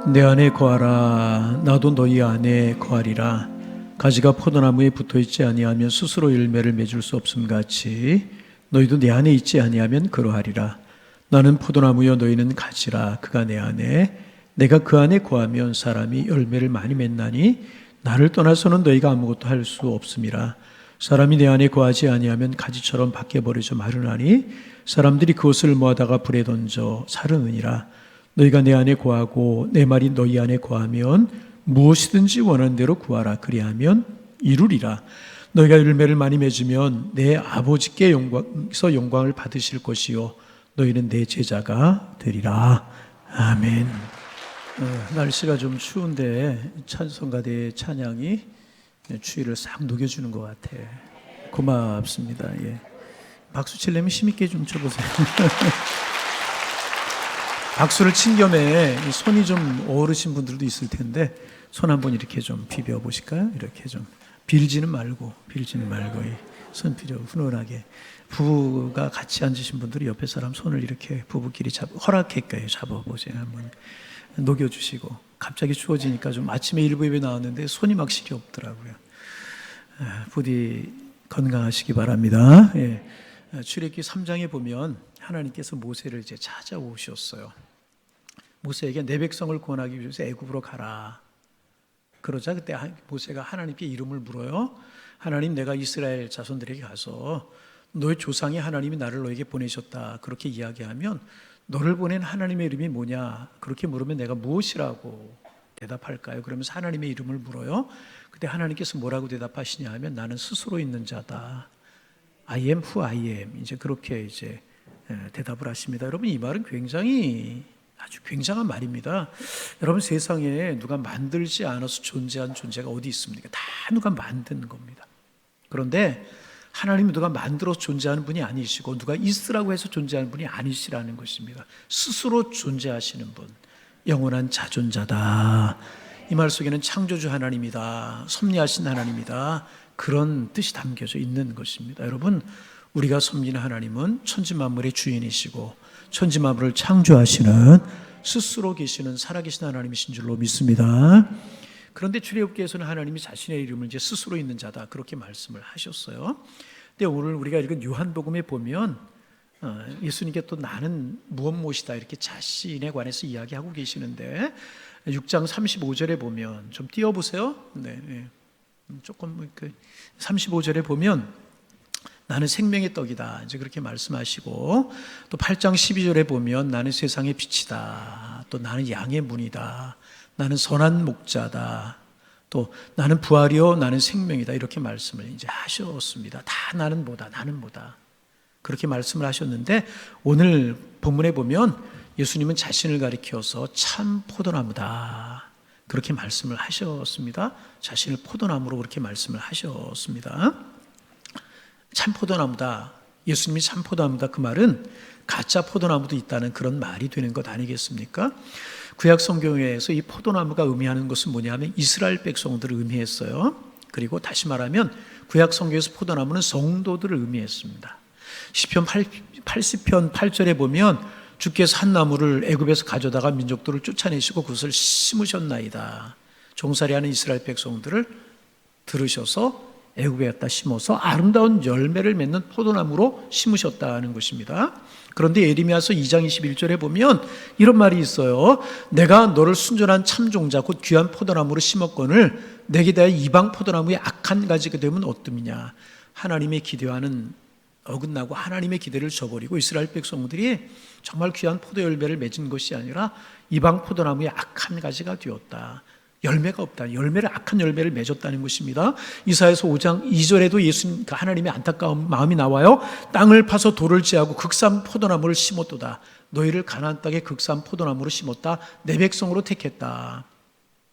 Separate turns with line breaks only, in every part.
내 안에 거하라. 나도 너희 안에 거하리라. 가지가 포도나무에 붙어있지 아니하면 스스로 열매를 맺을 수 없음 같이 너희도 내 안에 있지 아니하면 그러하리라. 나는 포도나무여 너희는 가지라. 그가 내 안에 내가 그 안에 거하면 사람이 열매를 많이 맺나니 나를 떠나서는 너희가 아무것도 할 수 없음이라. 사람이 내 안에 거하지 아니하면 가지처럼 밖에 버려져 마르나니 사람들이 그것을 모아다가 불에 던져 사르느니라. 너희가 내 안에 거하고 내 말이 너희 안에 거하면 무엇이든지 원하는 대로 구하라. 그리하면 이루리라. 너희가 열매를 많이 맺으면 내 아버지께 영광을 받으실 것이요 너희는 내 제자가 되리라. 아멘. 날씨가 좀 추운데 찬송가대의 찬양이 추위를 싹 녹여주는 것 같아. 고맙습니다. 예. 박수 치려면 힘있게 좀 쳐보세요. 박수를 친 겸에 손이 좀 어르신 분들도 있을 텐데 손 한번 이렇게 좀 비벼 보실까요? 이렇게 좀 빌지는 말고 손 비벼 훈훈하게. 부부가 같이 앉으신 분들이 옆에 사람 손을 이렇게 부부끼리 허락할까요? 잡아보세요. 한번 녹여주시고. 갑자기 추워지니까 좀 아침에 일부 예배 나왔는데 손이 막 시렵더라고요. 부디 건강하시기 바랍니다. 예. 출애굽기 3장에 보면 하나님께서 모세를 이제 찾아오셨어요. 모세에게 내 백성을 구원하기 위해서 애굽으로 가라. 그러자 그때 모세가 하나님께 이름을 물어요. 하나님, 내가 이스라엘 자손들에게 가서 너의 조상이 하나님이 나를 너에게 보내셨다 그렇게 이야기하면 너를 보낸 하나님의 이름이 뭐냐 그렇게 물으면 내가 무엇이라고 대답할까요? 그러면서 하나님의 이름을 물어요. 그때 하나님께서 뭐라고 대답하시냐 하면 나는 스스로 있는 자다. I am who I am. 이제 그렇게 이제 대답을 하십니다. 여러분, 이 말은 아주 굉장한 말입니다. 여러분, 세상에 누가 만들지 않아서 존재한 존재가 어디 있습니까? 다 누가 만든 겁니다. 그런데 하나님은 누가 만들어서 존재하는 분이 아니시고 누가 있으라고 해서 존재하는 분이 아니시라는 것입니다. 스스로 존재하시는 분, 영원한 자존자다. 이 말 속에는 창조주 하나님이다, 섭리하신 하나님이다, 그런 뜻이 담겨져 있는 것입니다. 여러분, 우리가 섬기는 하나님은 천지만물의 주인이시고 천지만물을 창조하시는 스스로 계시는 살아계신 하나님이신 줄로 믿습니다. 그런데 출애굽기에서는 하나님이 자신의 이름을 이제 스스로 있는 자다 그렇게 말씀을 하셨어요. 근데 오늘 우리가 읽은 요한복음에 보면 예수님께 또 나는 무엇이다 이렇게 자신에 관해서 이야기하고 계시는데 6장 35절에 보면 좀 띄워보세요. 네, 조금 35절에 보면 나는 생명의 떡이다 이제 그렇게 말씀하시고, 또 8장 12절에 보면 나는 세상의 빛이다, 또 나는 양의 문이다, 나는 선한 목자다, 또 나는 부활이요 나는 생명이다 이렇게 말씀을 이제 하셨습니다. 다 나는 뭐다 그렇게 말씀을 하셨는데 오늘 본문에 보면 예수님은 자신을 가리켜서 참 포도나무다 그렇게 말씀을 하셨습니다. 자신을 포도나무로 그렇게 말씀을 하셨습니다. 참 포도나무다, 예수님이 참 포도나무다, 그 말은 가짜 포도나무도 있다는 그런 말이 되는 것 아니겠습니까? 구약 성경에서 이 포도나무가 의미하는 것은 뭐냐면 이스라엘 백성들을 의미했어요. 그리고 다시 말하면 구약 성경에서 포도나무는 성도들을 의미했습니다. 시편 80편 8절에 보면 주께서 한 나무를 애굽에서 가져다가 민족들을 쫓아내시고 그것을 심으셨나이다. 종살이하는 이스라엘 백성들을 들으셔서 애굽에 갖다 심어서 아름다운 열매를 맺는 포도나무로 심으셨다는 것입니다. 그런데 예레미야서 2장 21절에 보면 이런 말이 있어요. 내가 너를 순전한 참종자 곧 귀한 포도나무로 심었거늘 내게 대하여 이방 포도나무의 악한 가지가 되면 어떠느냐. 하나님의 기대와는 어긋나고 하나님의 기대를 저버리고 이스라엘 백성들이 정말 귀한 포도 열매를 맺은 것이 아니라 이방 포도나무의 악한 가지가 되었다. 열매가 없다. 악한 열매를 맺었다는 것입니다. 이사야서 5장 2절에도 예수님 하나님의 안타까운 마음이 나와요. 땅을 파서 돌을 제하고 극산 포도나무를 심었도다. 너희를 가나안 땅에 극산 포도나무로 심었다. 내 백성으로 택했다.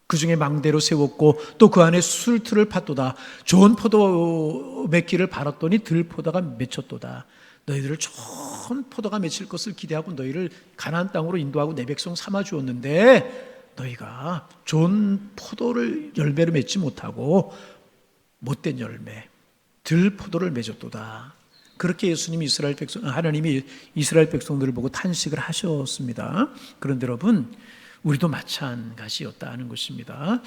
그 중에 망대로 세웠고 또 그 안에 술틀을 팠도다. 좋은 포도 맺기를 바랐더니 들포도가 맺혔도다. 너희들을 좋은 포도가 맺힐 것을 기대하고 너희를 가나안 땅으로 인도하고 내 백성 삼아 주었는데 너희가 좋은 포도를 열매를 맺지 못하고 못된 열매, 들포도를 맺었도다. 그렇게 예수님이 하나님이 이스라엘 백성들을 보고 탄식을 하셨습니다. 그런데 여러분, 우리도 마찬가지였다는 것입니다.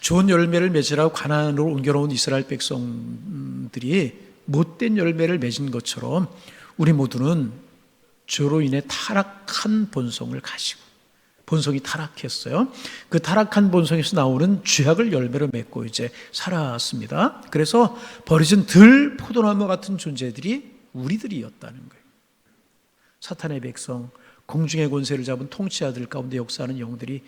좋은 열매를 맺으라고 가나안으로 옮겨놓은 이스라엘 백성들이 못된 열매를 맺은 것처럼 우리 모두는 죄로 인해 타락한 본성을 가지고, 본성이 타락했어요. 그 타락한 본성에서 나오는 죄악을 열매로 맺고 이제 살았습니다. 그래서 버려진 들 포도나무 같은 존재들이 우리들이었다는 거예요. 사탄의 백성, 공중의 권세를 잡은 통치자들 가운데 역사하는 영들이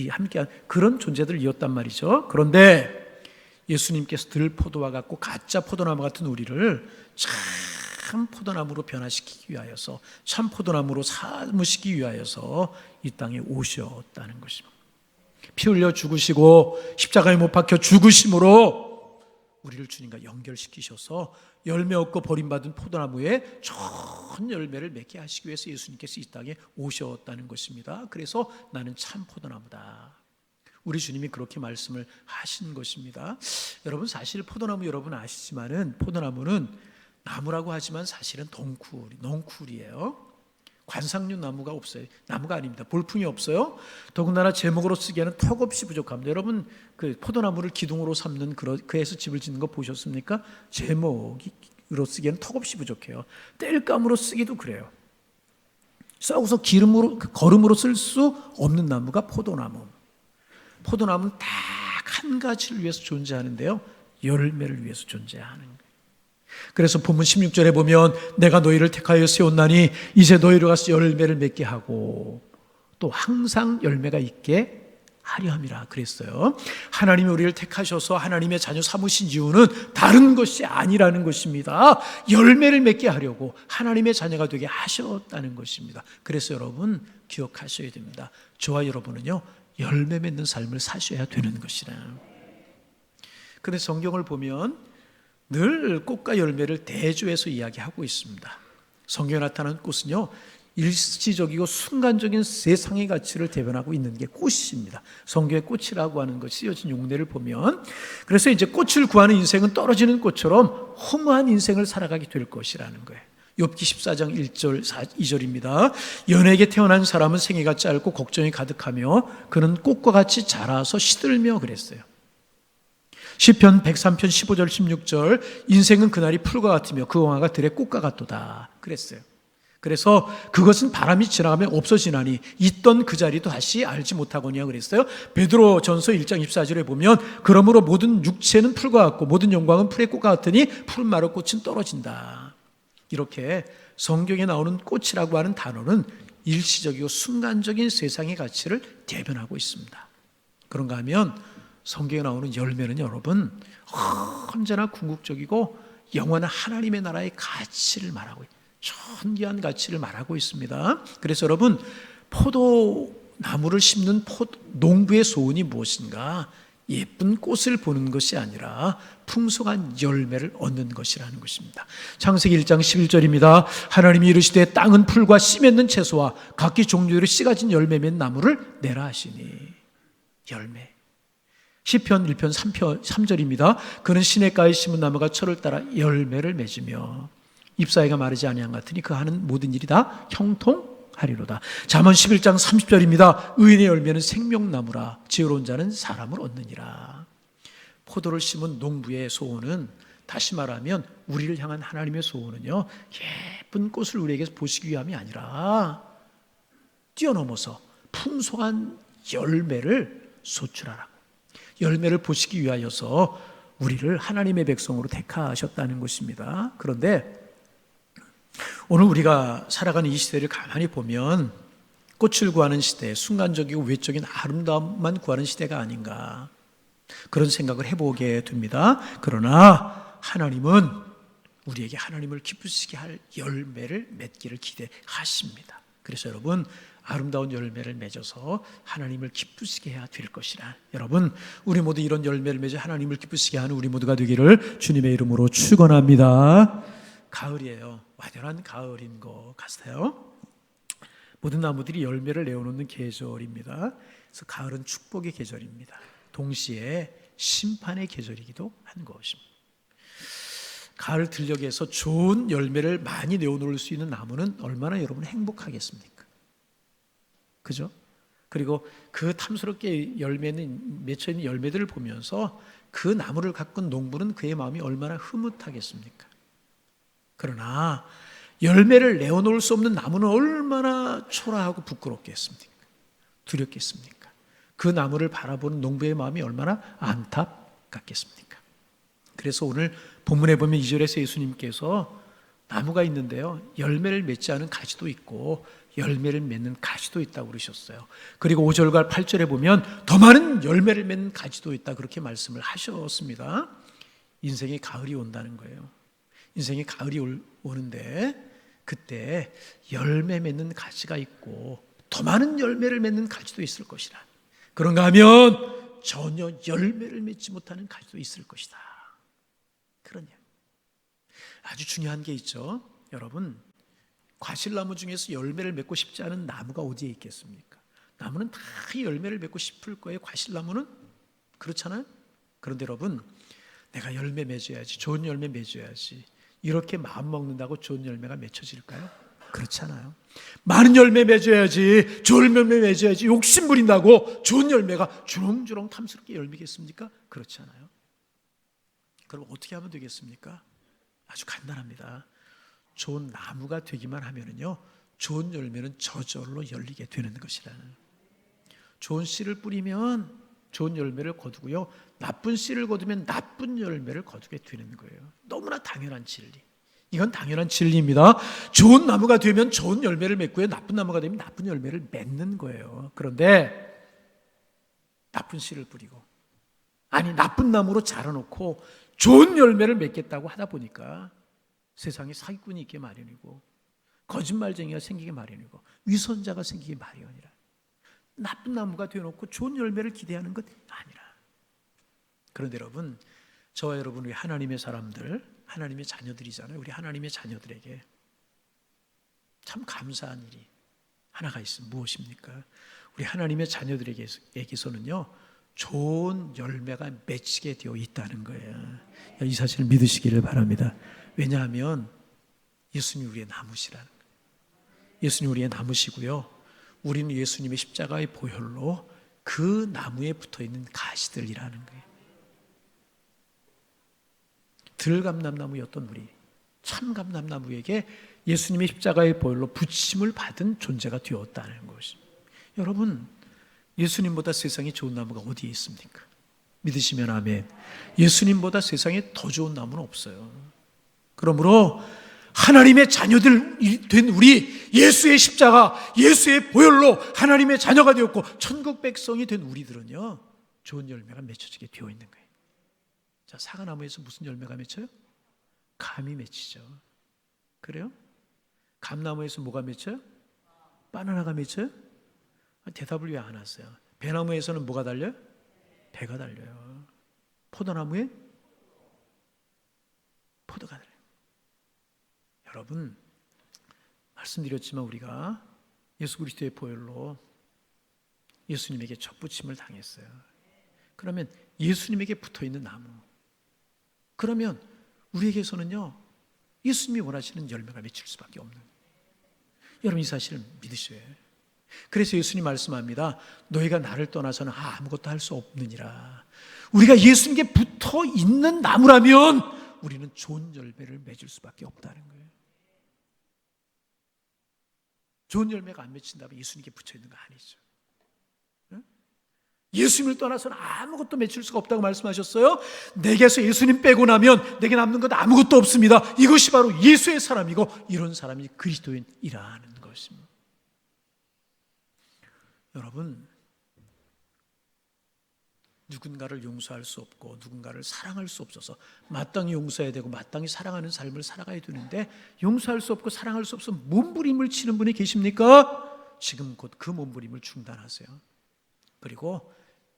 함께한 그런 존재들이었단 말이죠. 그런데 예수님께서 들포도와 같고 가짜 포도나무 같은 우리를 참 포도나무로 변화시키기 위하여서, 참 포도나무로 삼으시기 위하여서 이 땅에 오셨다는 것입니다. 피 흘려 죽으시고 십자가에 못 박혀 죽으심으로 우리를 주님과 연결시키셔서 열매 없고 버림받은 포도나무에 좋은 열매를 맺게 하시기 위해서 예수님께서 이 땅에 오셨다는 것입니다. 그래서 나는 참 포도나무다. 우리 주님이 그렇게 말씀을 하신 것입니다. 여러분, 사실 포도나무 여러분 아시지만은 포도나무는 나무라고 하지만 사실은 넝쿨이에요. 관상류 나무가 없어요. 나무가 아닙니다. 볼품이 없어요. 더군다나 제목으로 쓰기에는 턱없이 부족합니다. 여러분, 그 포도나무를 기둥으로 삼는 그에서 집을 짓는 거 보셨습니까? 제목으로 쓰기에는 턱없이 부족해요. 땔감으로 쓰기도 그래요. 썩어서 거름으로 쓸 수 없는 나무가 포도나무. 포도나무는 딱 한 가지를 위해서 존재하는데요, 열매를 위해서 존재하는 거예요. 그래서 본문 16절에 보면 내가 너희를 택하여 세웠나니 이제 너희로 가서 열매를 맺게 하고 또 항상 열매가 있게 하려 함이라 그랬어요. 하나님이 우리를 택하셔서 하나님의 자녀 삼으신 이유는 다른 것이 아니라는 것입니다. 열매를 맺게 하려고 하나님의 자녀가 되게 하셨다는 것입니다. 그래서 여러분 기억하셔야 됩니다. 저와 여러분은요, 열매 맺는 삶을 사셔야 되는 것이라. 그런데 성경을 보면 늘 꽃과 열매를 대조해서 이야기하고 있습니다. 성경에 나타나는 꽃은요, 일시적이고 순간적인 세상의 가치를 대변하고 있는 게 꽃입니다. 성경의 꽃이라고 하는 것이 쓰여진 용례를 보면, 그래서 이제 꽃을 구하는 인생은 떨어지는 꽃처럼 허무한 인생을 살아가게 될 것이라는 거예요. 욥기 14장 1절 2절입니다. 연예에게 태어난 사람은 생애가 짧고 걱정이 가득하며 그는 꽃과 같이 자라서 시들며 그랬어요. 시편 103편 15절 16절 인생은 그날이 풀과 같으며 그 영화가 들의 꽃과 같도다 그랬어요. 그래서 그것은 바람이 지나가면 없어지나니 있던 그 자리도 다시 알지 못하거니와 그랬어요. 베드로전서 1장 24절에 보면 그러므로 모든 육체는 풀과 같고 모든 영광은 풀의 꽃과 같으니 푸른 마른 꽃은 떨어진다. 이렇게 성경에 나오는 꽃이라고 하는 단어는 일시적이고 순간적인 세상의 가치를 대변하고 있습니다. 그런가 하면 성경에 나오는 열매는 여러분 언제나 궁극적이고 영원한 하나님의 나라의 가치를 말하고 있습니다. 존귀한 가치를 말하고 있습니다. 그래서 여러분, 포도나무를 심는 농부의 소원이 무엇인가? 예쁜 꽃을 보는 것이 아니라 풍성한 열매를 얻는 것이라는 것입니다. 창세기 1장 11절입니다. 하나님이 이르시되 땅은 풀과 씨 맺는 채소와 각기 종류대로 씨가 진 열매 맺는 나무를 내라 하시니. 열매. 시편 1편 3절입니다. 그는 시냇가에 심은 나무가 철을 따라 열매를 맺으며 잎사귀가 마르지 아니한 같으니 그 하는 모든 일이 다 형통하리로다. 잠언 11장 30절입니다. 의인의 열매는 생명나무라 지혜로운 자는 사람을 얻느니라. 포도를 심은 농부의 소원은, 다시 말하면 우리를 향한 하나님의 소원은요, 예쁜 꽃을 우리에게 보시기 위함이 아니라 뛰어넘어서 풍성한 열매를 소출하라고, 열매를 보시기 위하여서 우리를 하나님의 백성으로 택하셨다는 것입니다. 그런데 오늘 우리가 살아가는 이 시대를 가만히 보면 꽃을 구하는 시대, 순간적이고 외적인 아름다움만 구하는 시대가 아닌가, 그런 생각을 해보게 됩니다. 그러나 하나님은 우리에게 하나님을 기쁘시게 할 열매를 맺기를 기대하십니다. 그래서 여러분, 아름다운 열매를 맺어서 하나님을 기쁘시게 해야 될 것이라. 여러분, 우리 모두 이런 열매를 맺어 하나님을 기쁘시게 하는 우리 모두가 되기를 주님의 이름으로 축원합니다. 가을이에요. 완연한 가을인 것 같아요. 모든 나무들이 열매를 내어놓는 계절입니다. 그래서 가을은 축복의 계절입니다. 동시에 심판의 계절이기도 한 것입니다. 가을 들녘에서 좋은 열매를 많이 내어놓을 수 있는 나무는 얼마나 여러분 행복하겠습니까? 그죠? 그리고 그 탐스럽게 맺혀 있는 열매들을 보면서 그 나무를 가꾼 농부는 그의 마음이 얼마나 흐뭇하겠습니까? 그러나 열매를 내어놓을 수 없는 나무는 얼마나 초라하고 부끄럽겠습니까? 두렵겠습니까? 그 나무를 바라보는 농부의 마음이 얼마나 안타깝겠습니까? 그래서 오늘 본문에 보면 2절에서 예수님께서 나무가 있는데요, 열매를 맺지 않은 가지도 있고 열매를 맺는 가지도 있다고 그러셨어요. 그리고 5절과 8절에 보면 더 많은 열매를 맺는 가지도 있다, 그렇게 말씀을 하셨습니다. 인생의 가을이 온다는 거예요. 인생의 가을이 오는데 그때 열매 맺는 가지가 있고 더 많은 열매를 맺는 가지도 있을 것이라. 그런가 하면 전혀 열매를 맺지 못하는 가지도 있을 것이다. 그런 이야기. 아주 중요한 게 있죠. 여러분, 과실나무 중에서 열매를 맺고 싶지 않은 나무가 어디에 있겠습니까? 나무는 다 열매를 맺고 싶을 거예요. 과실나무는 그렇잖아요. 그런데 여러분, 내가 열매 맺어야지, 좋은 열매 맺어야지, 이렇게 마음 먹는다고 좋은 열매가 맺혀질까요? 그렇지 않아요. 많은 열매 맺어야지, 좋은 열매 맺어야지 욕심 부린다고 좋은 열매가 주렁주렁 탐스럽게 열매겠습니까? 그렇지 않아요. 그럼 어떻게 하면 되겠습니까? 아주 간단합니다. 좋은 나무가 되기만 하면은요, 좋은 열매는 저절로 열리게 되는 것이라는. 좋은 씨를 뿌리면 좋은 열매를 거두고요, 나쁜 씨를 거두면 나쁜 열매를 거두게 되는 거예요. 너무나 당연한 진리. 이건 당연한 진리입니다. 좋은 나무가 되면 좋은 열매를 맺고요, 나쁜 나무가 되면 나쁜 열매를 맺는 거예요. 그런데 나쁜 씨를 뿌리고, 아니 나쁜 나무로 자라놓고 좋은 열매를 맺겠다고 하다 보니까 세상에 사기꾼이 있게 마련이고 거짓말쟁이가 생기게 마련이고 위선자가 생기게 마련이라. 나쁜 나무가 되어놓고 좋은 열매를 기대하는 것 아니라. 그런데 여러분, 저와 여러분, 우리 하나님의 사람들, 하나님의 자녀들이잖아요. 우리 하나님의 자녀들에게 참 감사한 일이 하나가 있으면 무엇입니까? 우리 하나님의 자녀들에게서는요, 좋은 열매가 맺히게 되어 있다는 거예요. 이 사실을 믿으시기를 바랍니다. 왜냐하면 예수님이 우리의 나무시라는 거예요. 예수님이 우리의 나무시고요, 우리는 예수님의 십자가의 보혈로 그 나무에 붙어있는 가시들이라는 거예요. 들감람나무였던 우리, 참감람나무에게 예수님의 십자가의 보혈로 붙임을 받은 존재가 되었다는 것입니다. 여러분, 예수님보다 세상에 좋은 나무가 어디에 있습니까? 믿으시면 아멘. 예수님보다 세상에 더 좋은 나무는 없어요. 그러므로 하나님의 자녀들 된 우리, 예수의 십자가, 예수의 보혈로 하나님의 자녀가 되었고 천국 백성이 된 우리들은요, 좋은 열매가 맺혀지게 되어 있는 거예요. 자, 사과나무에서 무슨 열매가 맺혀요? 감이 맺히죠. 그래요? 감나무에서 뭐가 맺혀요? 바나나가 맺혀요? 대답을 왜 안 하세요? 배나무에서는 뭐가 달려요? 배가 달려요. 포도나무에 포도가 달려요. 여러분, 말씀드렸지만 우리가 예수 그리스도의 보혈로 예수님에게 접붙임을 당했어요. 그러면 예수님에게 붙어있는 나무, 그러면 우리에게서는요, 예수님이 원하시는 열매가 맺힐 수밖에 없는 거예요. 여러분, 이 사실을 믿으셔야 해요. 그래서 예수님 말씀합니다. 너희가 나를 떠나서는 아무것도 할 수 없느니라. 우리가 예수님께 붙어 있는 나무라면 우리는 좋은 열매를 맺을 수밖에 없다는 거예요. 좋은 열매가 안 맺힌다면 예수님께 붙여 있는 거 아니죠. 예수님을 떠나서는 아무것도 맺힐 수가 없다고 말씀하셨어요. 내게서 예수님 빼고 나면 내게 남는 것 아무것도 없습니다. 이것이 바로 예수의 사람이고 이런 사람이 그리스도인이라는 것입니다. 여러분, 누군가를 용서할 수 없고 누군가를 사랑할 수 없어서 마땅히 용서해야 되고 마땅히 사랑하는 삶을 살아가야 되는데 용서할 수 없고 사랑할 수 없어서 몸부림을 치는 분이 계십니까? 지금 곧 그 몸부림을 중단하세요. 그리고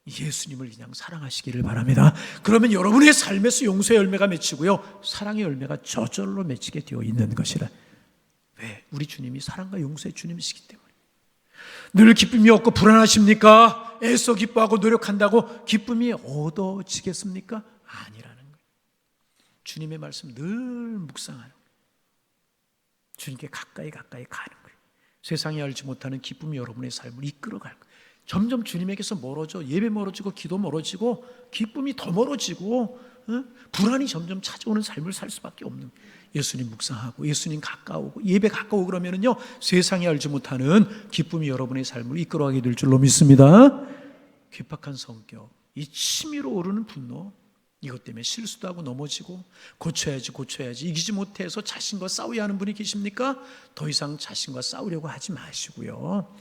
예수님을 그냥 사랑하시기를 바랍니다. 그러면 여러분의 삶에서 용서의 열매가 맺히고요, 사랑의 열매가 저절로 맺히게 되어 있는 것이라. 왜? 우리 주님이 사랑과 용서의 주님이시기 때문에. 늘 기쁨이 없고 불안하십니까? 애써 기뻐하고 노력한다고 기쁨이 얻어지겠습니까? 아니라는 거예요. 주님의 말씀 늘 묵상하는 거예요. 주님께 가까이 가는 거예요. 세상이 알지 못하는 기쁨이 여러분의 삶을 이끌어갈 거예요. 점점 주님에게서 멀어져. 예배 멀어지고 기도 멀어지고 기쁨이 더 멀어지고 불안이 점점 찾아오는 삶을 살 수밖에 없는, 예수님 묵상하고 예수님 가까우고 예배 가까우고 그러면은요, 세상이 알지 못하는 기쁨이 여러분의 삶을 이끌어가게 될 줄로 믿습니다. 괴팍한 성격, 이 치밀어 오르는 분노, 이것 때문에 실수도 하고 넘어지고 고쳐야지 이기지 못해서 자신과 싸워야 하는 분이 계십니까? 더 이상 자신과 싸우려고 하지 마시고요,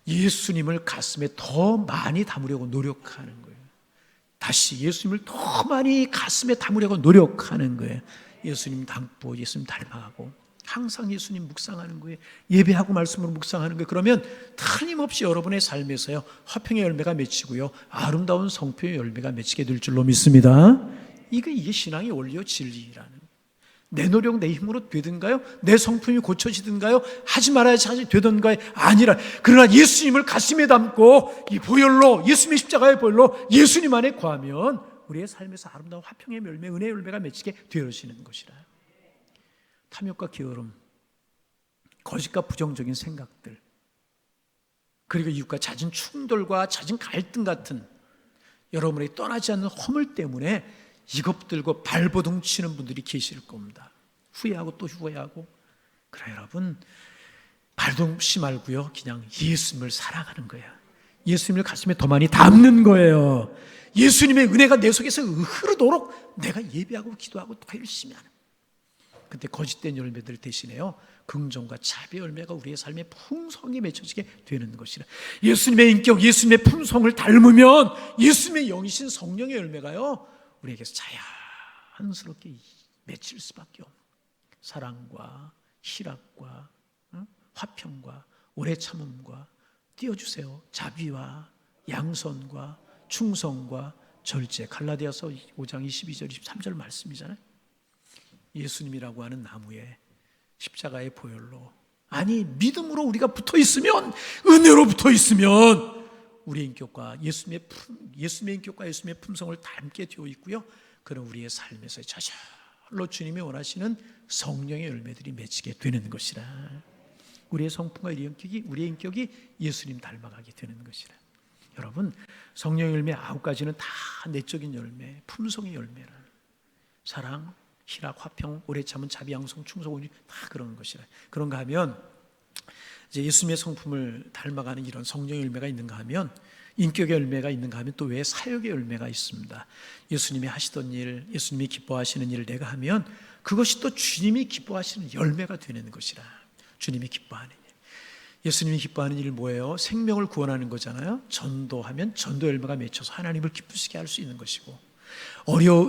예수님을 가슴에 더 많이 담으려고 노력하는 거예요. 다시 예수님을 더 많이 가슴에 담으려고 노력하는 거예요. 예수님 닮고 예수님 닮아가고 항상 예수님 묵상하는 거예요. 예배하고 말씀으로 묵상하는 거예요. 그러면 틀림없이 여러분의 삶에서요, 화평의 열매가 맺히고요, 아름다운 성품의 열매가 맺히게 될 줄로 믿습니다. 이게 신앙의 원리요 진리라는, 내 노력 내 힘으로 되든가요? 내 성품이 고쳐지든가요? 하지 말아야지 되든가요? 아니라, 그러나 예수님을 가슴에 담고 이 보혈로, 예수님의 십자가의 보혈로 예수님 안에 거하면 우리의 삶에서 아름다운 화평의 열매, 은혜의 열매가 맺히게 되어지는 것이라. 탐욕과 게으름, 거짓과 부정적인 생각들, 그리고 이웃과 잦은 충돌과 잦은 갈등 같은 여러분의 떠나지 않는 허물 때문에 이것 들고 발버둥 치는 분들이 계실 겁니다. 후회하고 또 후회하고. 그래, 여러분 발동치 말고요, 그냥 예수님을 사랑하는 거예요. 예수님을 가슴에 더 많이 담는 거예요. 예수님의 은혜가 내 속에서 흐르도록 내가 예배하고 기도하고 더 열심히 하는. 근데 거짓된 열매들 대신에요, 긍정과 자비의 열매가 우리의 삶에 풍성히 맺혀지게 되는 것이라. 예수님의 인격, 예수님의 품성을 닮으면 예수님의 영이신 성령의 열매가요, 우리에게서 자연스럽게 맺힐 수밖에 없는, 사랑과 희락과 화평과 오래 참음과, 띄워주세요, 자비와 양선과 충성과 절제. 갈라디아서 5장 22절 23절 말씀이잖아요. 예수님이라고 하는 나무에 십자가의 보혈로, 아니 믿음으로 우리가 붙어 있으면, 은혜로 붙어 있으면 우리의 인격과 예수님의 인격과 예수님의 품성을 닮게 되어 있고요, 그런 우리의 삶에서 저절로 주님이 원하시는 성령의 열매들이 맺히게 되는 것이라. 우리의 성품과 우리의 인격이 예수님 닮아가게 되는 것이라. 여러분, 성령의 열매 9가지는 다 내적인 열매, 품성의 열매라. 사랑, 희락, 화평, 오래 참은, 자비, 양성, 충성, 온유, 다 그런 것이라. 그런가 하면 이제 예수님의 성품을 닮아가는 이런 성령의 열매가 있는가 하면, 인격의 열매가 있는가 하면 또 왜 사역의 열매가 있습니다. 예수님이 하시던 일, 예수님이 기뻐하시는 일을 내가 하면 그것이 또 주님이 기뻐하시는 열매가 되는 것이라. 주님이 기뻐하는 일, 예수님이 기뻐하는 일이 뭐예요? 생명을 구원하는 거잖아요. 전도하면 전도 열매가 맺혀서 하나님을 기쁘시게 할 수 있는 것이고,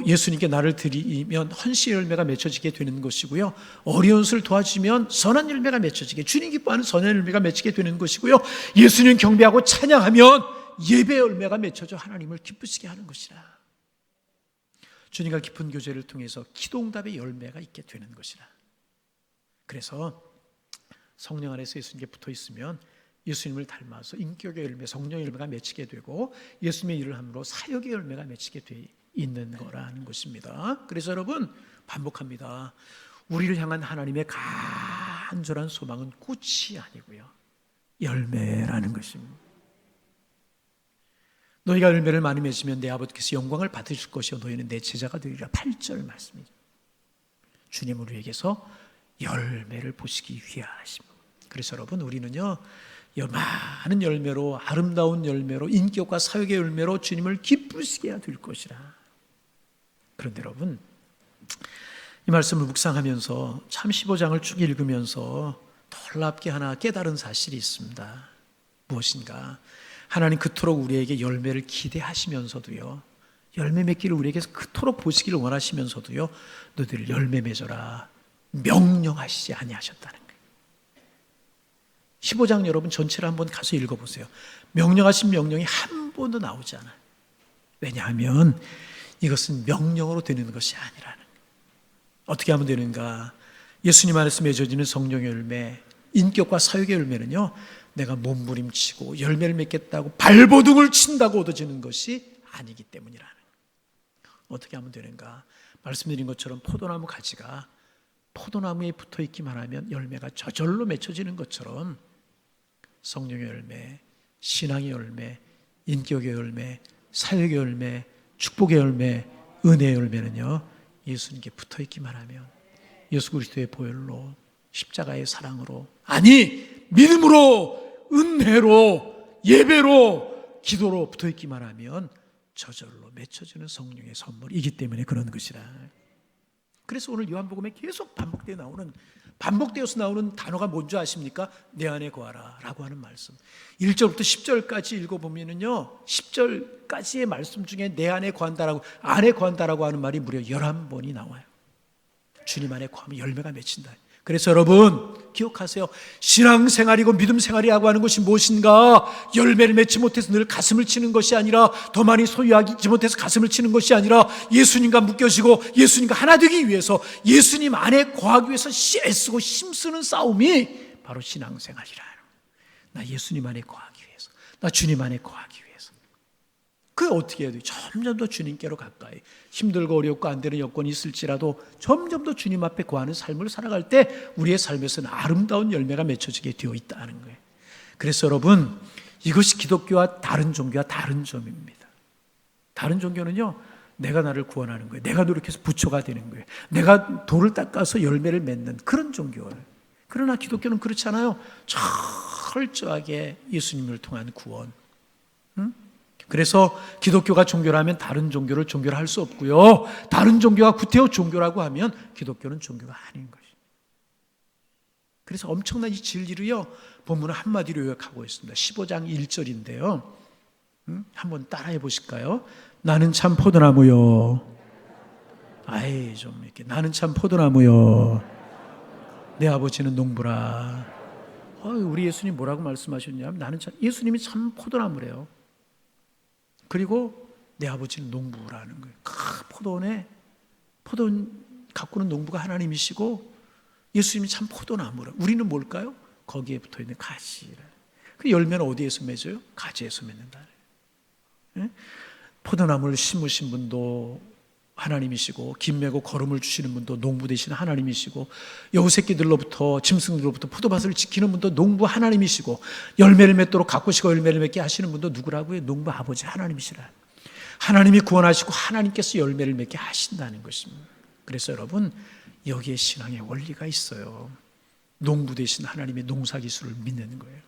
예수님께 나를 드리면 헌신의 열매가 맺혀지게 되는 것이고요, 어려운 것을 도와주면 선한 열매가 맺혀지게, 주님 기뻐하는 선한 열매가 맺히게 되는 것이고요, 예수님 경배하고 찬양하면 예배 열매가 맺혀져 하나님을 기쁘시게 하는 것이라. 주님과 깊은 교제를 통해서 기도응답의 열매가 있게 되는 것이라. 그래서 성령 안에서 예수님께 붙어 있으면 예수님을 닮아서 인격의 열매, 성령의 열매가 맺히게 되고, 예수님의 일을 함으로 사역의 열매가 맺히게 돼 있는 거라는 것입니다. 그래서 여러분, 반복합니다. 우리를 향한 하나님의 간절한 소망은 꽃이 아니고요, 열매라는 것입니다. 너희가 열매를 많이 맺으면 내 아버지께서 영광을 받으실 것이요 너희는 내 제자가 되리라. 8절 말씀이죠. 주님은 우리에게서 열매를 보시기 위하십니다. 그래서 여러분, 우리는요, 많은 열매로, 아름다운 열매로, 인격과 사역의 열매로 주님을 기쁘시게 해야 될 것이라. 그런데 여러분, 이 말씀을 묵상하면서 참 15장을 쭉 읽으면서 놀랍게 하나 깨달은 사실이 있습니다. 무엇인가? 하나님 그토록 우리에게 열매를 기대하시면서도요, 열매 맺기를 우리에게서 그토록 보시기를 원하시면서도요, 너희들 열매 맺어라 명령하시지 아니하셨다는 거예요. 15장 여러분 전체를 한번 가서 읽어보세요. 명령하신 명령이 한 번도 나오지 않아요. 왜냐하면 이것은 명령으로 되는 것이 아니라는 거예요. 어떻게 하면 되는가? 예수님 안에서 맺어지는 성령의 열매, 인격과 사역의 열매는요, 내가 몸부림치고 열매를 맺겠다고 발버둥을 친다고 얻어지는 것이 아니기 때문이라는 거예요. 어떻게 하면 되는가? 말씀드린 것처럼 포도나무 가지가 포도나무에 붙어 있기만 하면 열매가 저절로 맺혀지는 것처럼 성령의 열매, 신앙의 열매, 인격의 열매, 사역의 열매, 축복의 열매, 은혜의 열매는요, 예수님께 붙어있기만 하면, 예수 그리스도의 보혈로, 십자가의 사랑으로, 아니 믿음으로, 은혜로, 예배로, 기도로 붙어있기만 하면 저절로 맺혀지는 성령의 선물이기 때문에 그런 것이라. 그래서 오늘 요한복음에 계속 반복되어서 나오는 단어가 뭔지 아십니까? 내 안에 거하라 라고 하는 말씀. 1절부터 10절까지 읽어보면요, 10절까지의 말씀 중에 내 안에 거한다라고, 안에 거한다라고 하는 말이 무려 11번이 나와요. 주님 안에 거하면 열매가 맺힌다. 그래서 여러분 기억하세요. 신앙생활이고 믿음생활이라고 하는 것이 무엇인가? 열매를 맺지 못해서 늘 가슴을 치는 것이 아니라, 더 많이 소유하지 못해서 가슴을 치는 것이 아니라, 예수님과 묶여지고 예수님과 하나 되기 위해서, 예수님 안에 거하기 위해서 애쓰고 힘쓰는 싸움이 바로 신앙생활이라. 나 예수님 안에 거하기 위해서, 나 주님 안에 거하기 위해서. 그게 어떻게 해야 돼요? 점점 더 주님께로 가까이, 힘들고 어렵고 안 되는 여건이 있을지라도 점점 더 주님 앞에 거하는 삶을 살아갈 때 우리의 삶에서는 아름다운 열매가 맺혀지게 되어 있다는 거예요. 그래서 여러분, 이것이 기독교와 다른 종교와 다른 점입니다. 다른 종교는요, 내가 나를 구원하는 거예요. 내가 노력해서 부처가 되는 거예요. 내가 돌을 닦아서 열매를 맺는 그런 종교예요. 그러나 기독교는 그렇지 않아요. 철저하게 예수님을 통한 구원. 그래서 기독교가 종교라면 다른 종교를 종교로 할 수 없고요, 다른 종교가 구태여 종교라고 하면 기독교는 종교가 아닌 것입니다. 그래서 엄청난 이 진리를요, 본문은 한마디로 요약하고 있습니다. 15장 1절인데요 한번 따라해 보실까요? 나는 참 포도나무요, 좀 이렇게, 나는 참 포도나무요, 내 아버지는 농부라. 우리 예수님 뭐라고 말씀하셨냐면, 예수님이 참 포도나무래요. 그리고 내 아버지는 농부라는 거예요. 포도원에 포도원 가꾸는 농부가 하나님이시고, 예수님이 참 포도나무라. 우리는 뭘까요? 거기에 붙어있는 가지라. 그 열매는 어디에서 맺어요? 가지에서 맺는다. 포도나무를 심으신 분도 하나님이시고, 김 메고 거름을 주시는 분도 농부 되시는 하나님이시고, 여우새끼들로부터, 짐승들로부터 포도밭을 지키는 분도 농부 하나님이시고, 열매를 맺도록 가꾸시고 열매를 맺게 하시는 분도 누구라고요? 농부 아버지 하나님이시라. 하나님이 구원하시고 하나님께서 열매를 맺게 하신다는 것입니다. 그래서 여러분, 여기에 신앙의 원리가 있어요. 농부 되신 하나님의 농사기술을 믿는 거예요.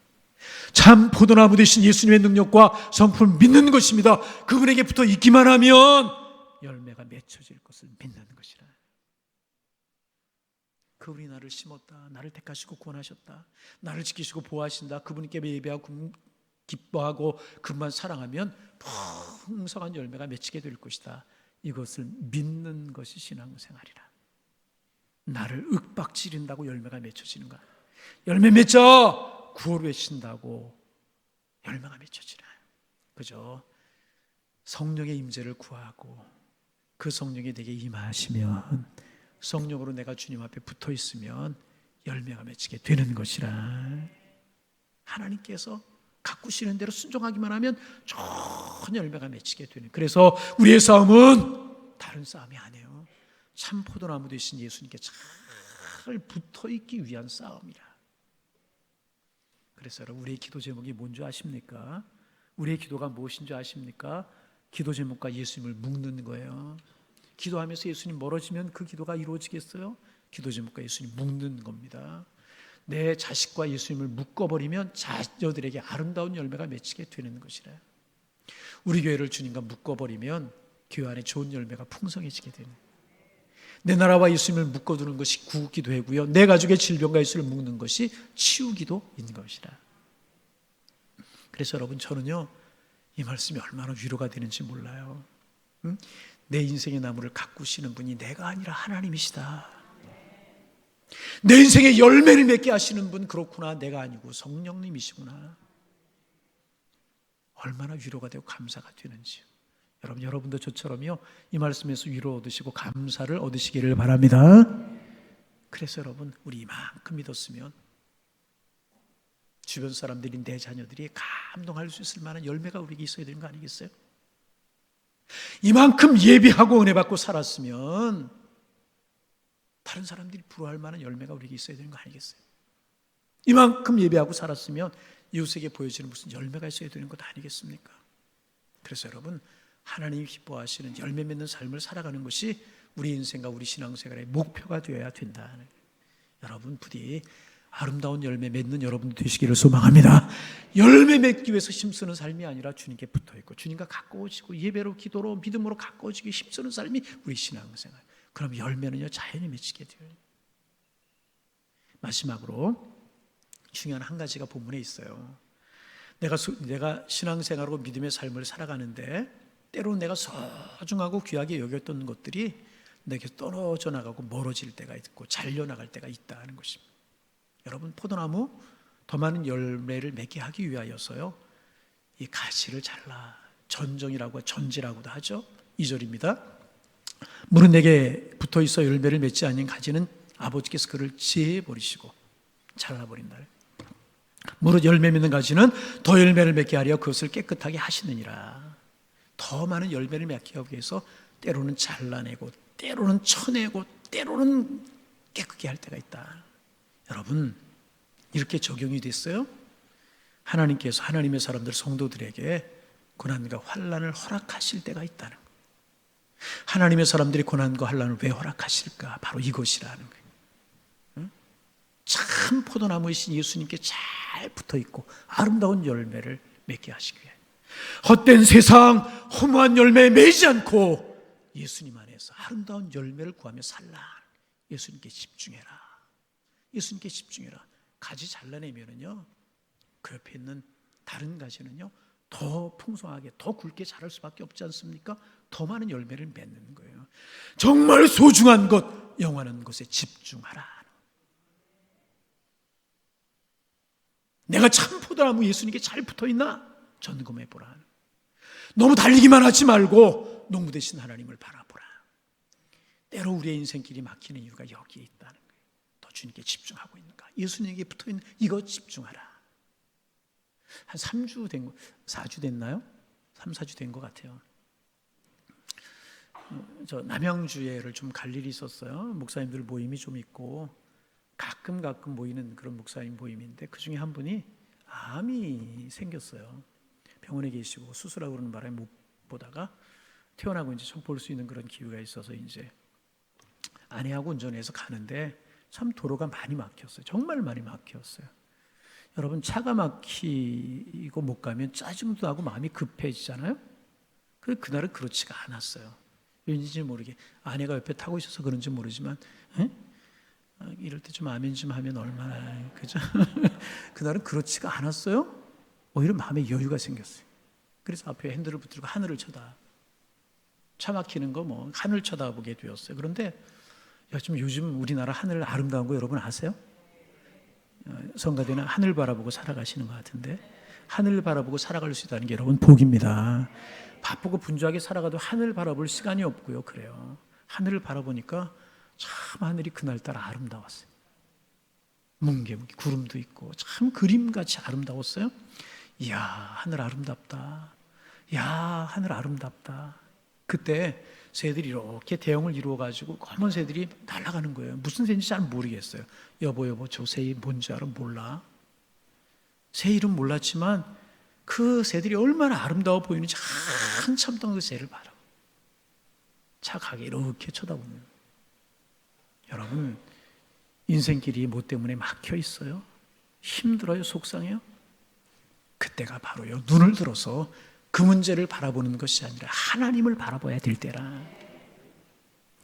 참 포도나무 되신 예수님의 능력과 성품을 믿는 것입니다. 그분에게 붙어 있기만 하면 열매가 맺혀질 것을 믿는 것이라. 그분이 나를 심었다, 나를 택하시고 구원하셨다, 나를 지키시고 보호하신다, 그분께 예배하고 기뻐하고 그분만 사랑하면 풍성한 열매가 맺히게 될 것이다. 이것을 믿는 것이 신앙생활이라. 나를 윽박지른다고 열매가 맺혀지는 거야. 열매 맺어! 구호를 외친다고 열매가 맺혀지라. 그죠? 성령의 임재를 구하고 그 성령이 내게 임하시면, 성령으로 내가 주님 앞에 붙어 있으면 열매가 맺히게 되는 것이라. 하나님께서 가꾸시는 대로 순종하기만 하면 좋은 열매가 맺히게 되는. 그래서 우리의 싸움은 다른 싸움이 아니에요. 참 포도나무 되신 예수님께 잘 붙어 있기 위한 싸움이라. 그래서 여러분, 우리의 기도 제목이 뭔지 아십니까? 우리의 기도가 무엇인지 아십니까? 기도 제목과 예수님을 묶는 거예요. 기도하면서 예수님 멀어지면 그 기도가 이루어지겠어요? 기도 제목과 예수님 묶는 겁니다. 내 자식과 예수님을 묶어버리면 자녀들에게 아름다운 열매가 맺히게 되는 것이라. 우리 교회를 주님과 묶어버리면 교회 안에 좋은 열매가 풍성해지게 되는. 내 나라와 예수님을 묶어두는 것이 구기도회고요, 내 가족의 질병과 예수를 묶는 것이 치유기도인 것이라. 그래서 여러분, 저는요, 이 말씀이 얼마나 위로가 되는지 몰라요. 내 인생의 나무를 가꾸시는 분이 내가 아니라 하나님이시다. 내 인생의 열매를 맺게 하시는 분, 그렇구나, 내가 아니고 성령님이시구나. 얼마나 위로가 되고 감사가 되는지요. 여러분도 저처럼요, 이 말씀에서 위로 얻으시고 감사를 얻으시기를 바랍니다. 그래서 여러분, 우리 이만큼 믿었으면 주변 사람들이, 내 자녀들이 감동할 수 있을 만한 열매가 우리에게 있어야 되는 거 아니겠어요? 이만큼 예비하고 은혜 받고 살았으면 다른 사람들이 부러워할 만한 열매가 우리에게 있어야 되는 거 아니겠어요? 이만큼 예배하고 살았으면 이웃에게 보여지는 무슨 열매가 있어야 되는 것 아니겠습니까? 그래서 여러분, 하나님이 기뻐하시는 열매 맺는 삶을 살아가는 것이 우리 인생과 우리 신앙생활의 목표가 되어야 된다. 여러분 부디 아름다운 열매 맺는 여러분 되시기를 소망합니다. 열매 맺기 위해서 힘쓰는 삶이 아니라 주님께 붙어있고 주님과 가까워지고 예배로 기도로 믿음으로 가까워지기 힘쓰는 삶이 우리 신앙생활. 그럼 열매는요 자연히 맺히게 돼요. 마지막으로 중요한 한 가지가 본문에 있어요. 내가 신앙생활하고 믿음의 삶을 살아가는데 때로는 내가 소중하고 귀하게 여겼던 것들이 내게 떨어져 나가고 멀어질 때가 있고 잘려나갈 때가 있다는 것입니다. 여러분, 포도나무 더 많은 열매를 맺게 하기 위하여서요 이 가지를 잘라 전지라고도 하죠. 2절입니다. 물은 내게 붙어있어 열매를 맺지 않는 가지는 아버지께서 그를 제해버리시고 잘라버린다. 무릇 열매 맺는 가지는 더 열매를 맺게 하려 그것을 깨끗하게 하시느니라. 더 많은 열매를 맺게 하기 위해서 때로는 잘라내고 때로는 쳐내고 때로는 깨끗게 할 때가 있다. 여러분, 이렇게 적용이 됐어요? 하나님께서 하나님의 사람들 성도들에게 고난과 환난을 허락하실 때가 있다는 거예요. 하나님의 사람들이 고난과 환난을 왜 허락하실까? 바로 이것이라는 거예요. 참 포도나무이신 예수님께 잘 붙어있고 아름다운 열매를 맺게 하시기 위해 헛된 세상 허무한 열매에 매이지 않고 예수님 안에서 아름다운 열매를 구하며 살라. 예수님께 집중해라. 예수님께 집중해라. 가지 잘라내면은요 그 옆에 있는 다른 가지는요 더 풍성하게 더 굵게 자랄 수밖에 없지 않습니까? 더 많은 열매를 맺는 거예요. 정말 소중한 것, 영원한 것에 집중하라. 내가 참 포도나무 예수님께 잘 붙어있나? 점검해 보라. 너무 달리기만 하지 말고 농부 되신 하나님을 바라보라. 때로 우리의 인생길이 막히는 이유가 여기에 있다는 거예요. 더 주님께 집중하고 있는가? 예수님에게 붙어있는 이것 집중하라. 한 3주 된 거, 4주 됐나요? 3, 4주 된 것 같아요. 저 남양주에를 좀 갈 일이 있었어요. 목사님들 모임이 좀 있고 가끔 모이는 그런 목사님 모임인데 그 중에 한 분이 암이 생겼어요. 병원에 계시고 수술하고 그러는 바람에 못 보다가 퇴원하고 이제 처음 볼 수 있는 그런 기회가 있어서 이제 아내하고 운전해서 가는데 참 도로가 많이 막혔어요. 정말 많이 막혔어요. 여러분, 차가 막히고 못 가면 짜증도 나고 마음이 급해지잖아요. 그날은 그렇지가 않았어요. 왠지 모르게 아내가 옆에 타고 있어서 그런지 모르지만 이럴 때 좀 아멘 좀 하면 얼마나 그죠? 그날은 그렇지가 않았어요. 오히려 마음에 여유가 생겼어요. 그래서 앞에 핸들을 붙들고 하늘을 차 막히는 거 뭐 하늘 쳐다보게 되었어요. 그런데 요즘 우리나라 하늘 아름다운 거 여러분 아세요? 성가대는 하늘 바라보고 살아가시는 것 같은데 하늘 바라보고 살아갈 수 있다는 게 여러분 복입니다. 바쁘고 분주하게 살아가도 하늘 바라볼 시간이 없고요. 그래요. 하늘을 바라보니까 참 하늘이 그날따라 아름다웠어요. 뭉게뭉게 구름도 있고 참 그림같이 아름다웠어요. 이야, 하늘 아름답다. 야, 하늘 아름답다. 그때 새들이 이렇게 대형을 이루어가지고 검은 새들이 날아가는 거예요. 무슨 새인지 잘 모르겠어요. 여보 저 새이 뭔지 알아? 몰라. 새 이름 몰랐지만 그 새들이 얼마나 아름다워 보이는지 한참 동안 그 새를 바라보 차 가게 이렇게 쳐다보면 여러분, 인생길이 뭐 때문에 막혀 있어요? 힘들어요? 속상해요? 그때가 바로요 눈을 들어서 그 문제를 바라보는 것이 아니라 하나님을 바라봐야 될 때라.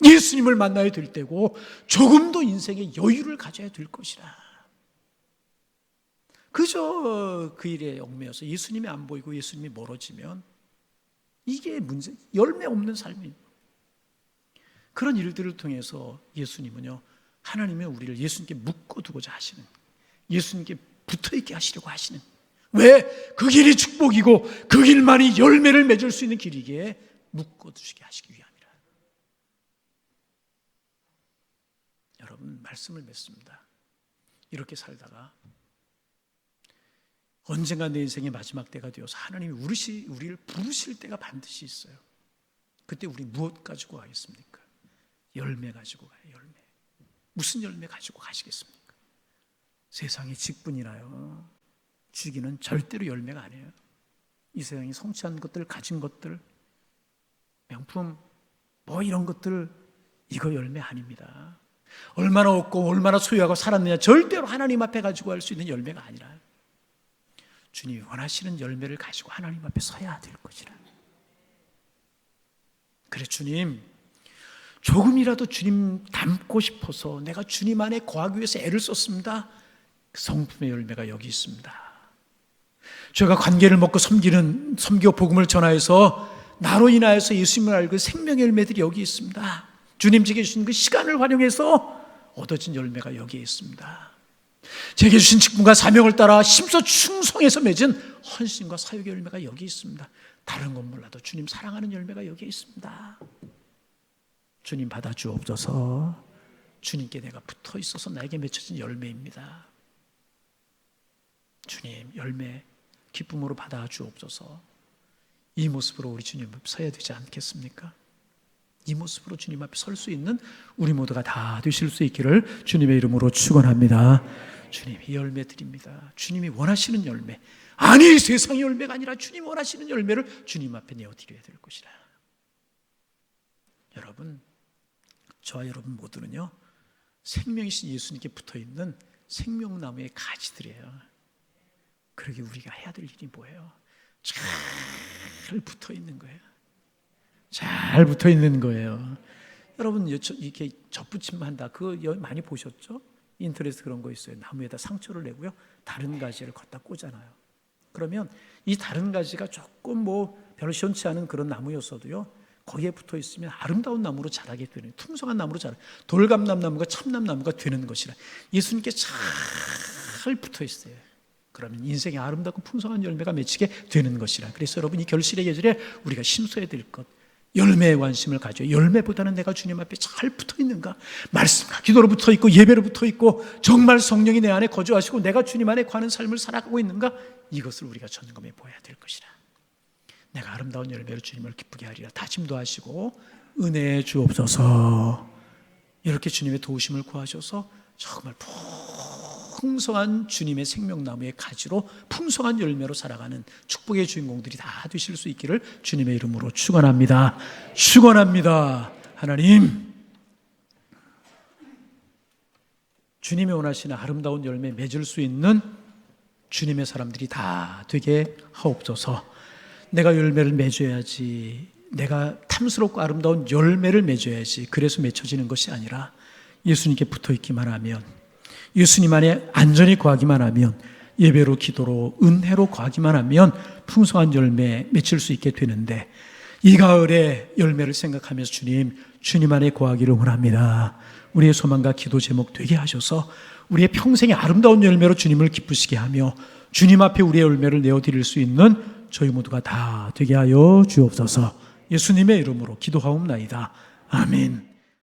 예수님을 만나야 될 때고 조금도 인생에 여유를 가져야 될 것이라. 그저 그 일에 얽매여서 예수님이 안 보이고 예수님이 멀어지면 이게 문제, 열매 없는 삶이에요. 그런 일들을 통해서 예수님은요 하나님의 우리를 예수님께 묶어두고자 하시는, 예수님께 붙어있게 하시려고 하시는, 왜? 그 길이 축복이고 그 길만이 열매를 맺을 수 있는 길이기에 묶어두시게 하시기 위함이라. 여러분, 말씀을 맺습니다. 이렇게 살다가 언젠가 내 인생의 마지막 때가 되어서 하나님이 우리를 부르실 때가 반드시 있어요. 그때 우리 무엇 가지고 가겠습니까? 열매 가지고 가요. 열매. 무슨 열매 가지고 가시겠습니까? 세상의 직분이라요. 주기는 절대로 열매가 아니에요. 이 세상이 성취한 것들, 가진 것들, 명품, 뭐 이런 것들, 이거 열매 아닙니다. 얼마나 얻고 얼마나 소유하고 살았느냐, 절대로 하나님 앞에 가지고 할 수 있는 열매가 아니라 주님이 원하시는 열매를 가지고 하나님 앞에 서야 될 것이라. 그래, 주님, 조금이라도 주님 닮고 싶어서 내가 주님 안에 거하기 위해서 애를 썼습니다. 그 성품의 열매가 여기 있습니다. 저희가 관계를 먹고 섬기고 복음을 전하여서 나로 인하여서 예수님을 알고 생명의 열매들이 여기 있습니다. 주님 제게 주신 그 시간을 활용해서 얻어진 열매가 여기에 있습니다. 제게 주신 직분과 사명을 따라 힘써 충성해서 맺은 헌신과 사역의 열매가 여기 있습니다. 다른 건 몰라도 주님 사랑하는 열매가 여기에 있습니다. 주님 받아주옵소서. 주님께 내가 붙어 있어서 나에게 맺혀진 열매입니다. 주님 열매 기쁨으로 받아주옵소서. 이 모습으로 우리 주님 앞에 서야 되지 않겠습니까? 이 모습으로 주님 앞에 설 수 있는 우리 모두가 다 되실 수 있기를 주님의 이름으로 축원합니다. 주님 이 열매 드립니다. 주님이 원하시는 열매, 아니 세상의 열매가 아니라 주님 원하시는 열매를 주님 앞에 내어드려야 될 것이라. 여러분, 저와 여러분 모두는요 생명이신 예수님께 붙어있는 생명나무의 가지들이에요. 그러게 우리가 해야 될 일이 뭐예요? 잘 붙어있는 거예요. 잘 붙어있는 거예요. 여러분 이렇게 덧붙임 한다, 그거 많이 보셨죠? 인터넷에 그런 거 있어요. 나무에다 상처를 내고요 다른 가지를 걷다 꽂아놔요. 그러면 이 다른 가지가 조금 별로 시원치 않은 그런 나무였어도요 거기에 붙어 있으면 아름다운 나무로 자라게 되는, 풍성한 나무로 자라, 돌감람나무가 참나무가 되는 것이라. 예수님께 잘 붙어 있어요. 그러면 인생의 아름답고 풍성한 열매가 맺히게 되는 것이라. 그래서 여러분 이 결실의 계절에 우리가 심어야 될 것, 열매에 관심을 가져. 열매보다는 내가 주님 앞에 잘 붙어 있는가, 말씀과 기도로 붙어 있고 예배로 붙어 있고 정말 성령이 내 안에 거주하시고 내가 주님 안에 거하는 삶을 살아가고 있는가, 이것을 우리가 점검해 보아야 될 것이라. 내가 아름다운 열매로 주님을 기쁘게 하리라 다짐도 하시고 은혜에 주옵소서. 이렇게 주님의 도우심을 구하셔서 정말 풍성한 주님의 생명나무의 가지로 풍성한 열매로 살아가는 축복의 주인공들이 다 되실 수 있기를 주님의 이름으로 축원합니다. 축원합니다. 하나님, 주님이 원하시는 아름다운 열매 맺을 수 있는 주님의 사람들이 다 되게 하옵소서. 내가 열매를 맺어야지, 내가 탐스럽고 아름다운 열매를 맺어야지, 그래서 맺혀지는 것이 아니라 예수님께 붙어있기만 하면, 예수님 안에 안전히 거하기만 하면, 예배로 기도로 은혜로 거하기만 하면 풍성한 열매 맺힐 수 있게 되는데, 이 가을에 열매를 생각하면서 주님 안에 거하기를 원합니다. 우리의 소망과 기도 제목 되게 하셔서 우리의 평생의 아름다운 열매로 주님을 기쁘시게 하며 주님 앞에 우리의 열매를 내어드릴 수 있는 저희 모두가 다 되게 하여 주옵소서. 예수님의 이름으로 기도하옵나이다. 아멘.